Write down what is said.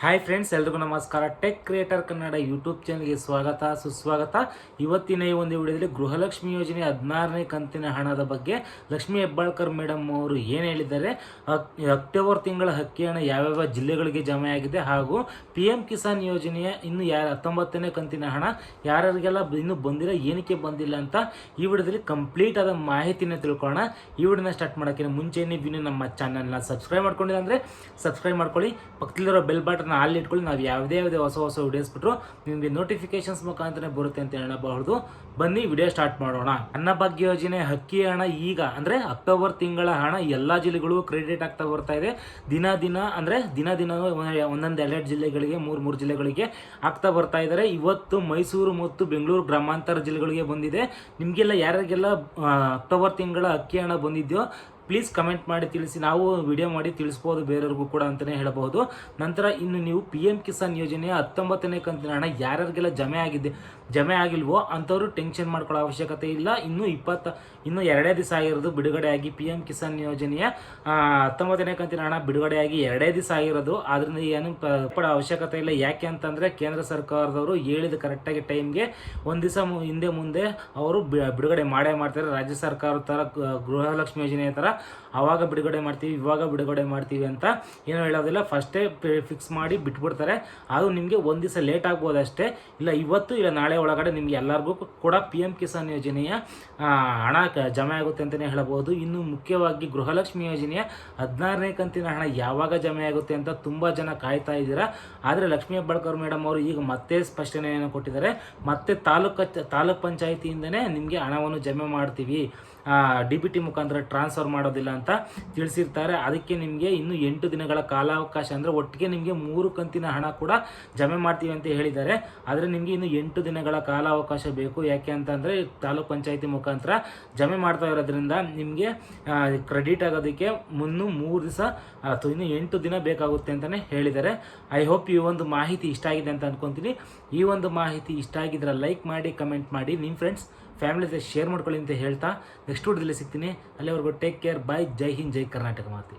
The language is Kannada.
ಹಾಯ್ ಫ್ರೆಂಡ್ಸ್, ಎಲ್ರಿಗೂ ನಮಸ್ಕಾರ. ಟೆಕ್ ಕ್ರಿಯೇಟರ್ ಕನ್ನಡ ಯೂಟ್ಯೂಬ್ ಚಾನಲ್ಗೆ ಸ್ವಾಗತ ಸುಸ್ವಾಗತ. ಇವತ್ತಿನ ಈ ಒಂದು ವಿಡಿಯೋದಲ್ಲಿ ಗೃಹಲಕ್ಷ್ಮಿ ಯೋಜನೆ 16ನೇ ಕಂತಿನ ಹಣದ ಬಗ್ಗೆ ಲಕ್ಷ್ಮೀ ಹೆಬ್ಬಾಳ್ಕರ್ ಮೇಡಮ್ ಅವರು ಏನು ಹೇಳಿದ್ದಾರೆ, ಅಕ್ಟೋಬರ್ ತಿಂಗಳ ಅಕ್ಕಿ ಹಣ ಯಾವ್ಯಾವ ಜಿಲ್ಲೆಗಳಿಗೆ ಜಮೆ ಆಗಿದೆ, ಹಾಗೂ PM ಕಿಸಾನ್ ಯೋಜನೆಯ ಇನ್ನು 19ನೇ ಕಂತಿನ ಹಣ ಯಾರಿಗೆಲ್ಲ ಇನ್ನೂ ಬಂದಿಲ್ಲ, ಏನಕ್ಕೆ ಬಂದಿಲ್ಲ ಅಂತ ಈ ವಿಡಿಯೋದಲ್ಲಿ ಕಂಪ್ಲೀಟ್ ಆದ ಮಾಹಿತಿನ ತಿಳ್ಕೊಳ್ಳೋಣ. ಈ ವಿಡಿಯೋನ ಸ್ಟಾರ್ಟ್ ಮಾಡೋಕ್ಕಿಂತ ಮುಂಚೆ ನೀವು ನಮ್ಮ ಚಾನಲ್ನ ಸಬ್ಸ್ಕ್ರೈಬ್ ಮಾಡ್ಕೊಂಡಿಲ್ಲ ಅಂದರೆ ಸಬ್ಸ್ಕ್ರೈಬ್ ಮಾಡ್ಕೊಳ್ಳಿ. ಪಕ್ಕದಲ್ಲಿರೋ ಬೆಲ್ ಬಟನ್ ಅಲ್ಲಿ ಇಟ್ಕೊಳ್ಳಿ. ನಾವು ಯಾವುದೇ ಹೊಸ ವಿಡಿಯೋಸ್ ಬಿಟ್ಟರು ನಿಮಗೆ ನೋಟಿಫಿಕೇಶನ್ಸ್ ಮುಖಾಂತರ ಬರುತ್ತೆ ಅಂತ ಹೇಳಬಹುದು. ಬನ್ನಿ ವಿಡಿಯೋ ಸ್ಟಾರ್ಟ್ ಮಾಡೋಣ. ಅನ್ನಭಾಗ್ಯ ಯೋಜನೆ ಅಕ್ಕಿ ಹಣ ಈಗ ಅಂದ್ರೆ ಅಕ್ಟೋಬರ್ ತಿಂಗಳ ಹಣ ಎಲ್ಲಾ ಜಿಲ್ಲೆಗಳು ಕ್ರೆಡಿಟ್ ಆಗ್ತಾ ಬರ್ತಾ ಇದೆ. ದಿನ ಒಂದೊಂದು 2 ಜಿಲ್ಲೆಗಳಿಗೆ 3 ಜಿಲ್ಲೆಗಳಿಗೆ ಆಗ್ತಾ ಬರ್ತಾ ಇದ್ದಾರೆ. ಇವತ್ತು ಮೈಸೂರು ಮತ್ತು ಬೆಂಗಳೂರು ಗ್ರಾಮಾಂತರ ಜಿಲ್ಲೆಗಳಿಗೆ ಬಂದಿದೆ. ನಿಮಗೆಲ್ಲ ಯಾರಿಗೆಲ್ಲ ಅಕ್ಟೋಬರ್ ತಿಂಗಳ ಅಕ್ಕಿ ಹಣ ಬಂದಿದೆಯೋ ಪ್ಲೀಸ್ ಕಮೆಂಟ್ ಮಾಡಿ ತಿಳಿಸಿ. ನಾವು ವಿಡಿಯೋ ಮಾಡಿ ತಿಳಿಸ್ಬೋದು ಬೇರೆಯವ್ರಿಗೂ ಕೂಡ ಅಂತಲೇ ಹೇಳಬಹುದು. ನಂತರ ಇನ್ನು ನೀವು PM ಕಿಸಾನ್ ಯೋಜನೆಯ 19ನೇ ಕಂತಿನ ಹಣ ಯಾರ್ಯಾರಿಗೆಲ್ಲ ಜಮೆ ಆಗಿಲ್ವೋ ಅಂಥವ್ರು ಟೆನ್ಷನ್ ಮಾಡ್ಕೊಳ್ಳೋ ಅವಶ್ಯಕತೆ ಇಲ್ಲ. ಇನ್ನು 2 ದಿವಸ ಆಗಿರೋದು ಬಿಡುಗಡೆಯಾಗಿ PM ಕಿಸಾನ್ ಯೋಜನೆಯ 19ನೇ ಕಂತಿನ ಹಣ ಬಿಡುಗಡೆಯಾಗಿ 2 ದಿವಸ ಆಗಿರೋದು. ಆದ್ರಿಂದ ಏನು ಪಡೋ ಅವಶ್ಯಕತೆ ಇಲ್ಲ. ಯಾಕೆ ಅಂತಂದರೆ ಕೇಂದ್ರ ಸರ್ಕಾರದವರು ಹೇಳಿದ ಕರೆಕ್ಟಾಗಿ ಟೈಮ್ಗೆ ಒಂದು ದಿವಸ ಹಿಂದೆ ಮುಂದೆ ಅವರು ಬಿಡುಗಡೆ ಮಾಡ್ತಾರೆ. ರಾಜ್ಯ ಸರ್ಕಾರ ಥರ ಗೃಹಲಕ್ಷ್ಮಿ ಯೋಜನೆ ಥರ ಆವಾಗ ಬಿಡುಗಡೆ ಮಾಡ್ತೀವಿ ಇವಾಗ ಬಿಡುಗಡೆ ಮಾಡ್ತೀವಿ ಅಂತ ಏನೂ ಹೇಳೋದಿಲ್ಲ. ಫಸ್ಟೇ ಫಿಕ್ಸ್ ಮಾಡಿ ಬಿಟ್ಬಿಡ್ತಾರೆ. ಅದು ನಿಮಗೆ ಒಂದು ದಿವಸ ಲೇಟ್ ಆಗ್ಬೋದು ಅಷ್ಟೇ. ಇಲ್ಲ ಇವತ್ತು ಇಲ್ಲ ನಾಳೆ ಒಳಗಡೆ ನಿಮಗೆ ಎಲ್ಲರಿಗೂ ಕೂಡ PM ಕಿಸಾನ್ ಯೋಜನೆಯ ಹಣ ಜಮೆ ಆಗುತ್ತೆ ಅಂತಲೇ ಹೇಳಬಹುದು. ಇನ್ನು ಮುಖ್ಯವಾಗಿ ಗೃಹಲಕ್ಷ್ಮಿ ಯೋಜನೆಯ 16ನೇ ಕಂತಿನ ಹಣ ಯಾವಾಗ ಜಮೆ ಆಗುತ್ತೆ ಅಂತ ತುಂಬ ಜನ ಕಾಯ್ತಾ ಇದ್ದೀರಾ. ಆದರೆ ಲಕ್ಷ್ಮೀ ಹೆಬ್ಬಾಳ್ಕರ್ ಮೇಡಮ್ ಅವರು ಈಗ ಮತ್ತೆ ಸ್ಪಷ್ಟನೆಯನ್ನು ಕೊಟ್ಟಿದ್ದಾರೆ. ಮತ್ತೆ ತಾಲೂಕ್ ಪಂಚಾಯಿತಿಯಿಂದನೇ ನಿಮಗೆ ಹಣವನ್ನು ಜಮೆ ಮಾಡ್ತೀವಿ, DBT ಮುಖಾಂತರ ಟ್ರಾನ್ಸ್ಫರ್ ಮಾಡೋದಿಲ್ಲ ಅಂತ ತಿಳಿಸಿರ್ತಾರೆ. ಅದಕ್ಕೆ ನಿಮಗೆ ಇನ್ನು 8 ದಿನಗಳ ಕಾಲಾವಕಾಶ, ಅಂದರೆ ಒಟ್ಟಿಗೆ ನಿಮಗೆ 3 ಕಂತಿನ ಹಣ ಕೂಡ ಜಮೆ ಮಾಡ್ತೀವಿ ಅಂತ ಹೇಳಿದ್ದಾರೆ. ಆದರೆ ನಿಮಗೆ ಇನ್ನು 8 ದಿನಗಳ ಕಾಲಾವಕಾಶ ಬೇಕು. ಯಾಕೆ ಅಂತಂದರೆ ತಾಲೂಕ್ ಪಂಚಾಯಿತಿ ಮುಖಾಂತರ ಜಮೆ ಮಾಡ್ತಾ ಇರೋದ್ರಿಂದ ನಿಮಗೆ ಕ್ರೆಡಿಟ್ ಆಗೋದಕ್ಕೆ ಇನ್ನು 3 ದಿವಸ ಅಥವಾ ಇನ್ನು 8 ದಿನ ಬೇಕಾಗುತ್ತೆ ಅಂತಲೇ ಹೇಳಿದ್ದಾರೆ. ಐ ಹೋಪ್ ಈ ಒಂದು ಮಾಹಿತಿ ಇಷ್ಟ ಆಗಿದೆ ಅಂತ ಅಂದ್ಕೊತೀನಿ. ಈ ಒಂದು ಮಾಹಿತಿ ಇಷ್ಟ ಆಗಿದ್ರೆ ಲೈಕ್ ಮಾಡಿ, ಕಮೆಂಟ್ ಮಾಡಿ, ನಿಮ್ಮ ಫ್ರೆಂಡ್ಸ್ ಫ್ಯಾಮಿಲಿ ಜೊತೆ ಶೇರ್ ಮಾಡ್ಕೊಳ್ಳಿ ಅಂತ ಹೇಳ್ತಾ ನೆಕ್ಸ್ಟ್ ವಿಡಿಯೋದಲ್ಲಿ ಸಿಗ್ತೀನಿ. ಅಲ್ಲಿವರೆಗೂ ಟೇಕ್ ಕೇರ್, ಬಾಯ್. ಜೈ ಹಿಂದ್, ಜೈ ಕರ್ನಾಟಕ ಮಾತೆ.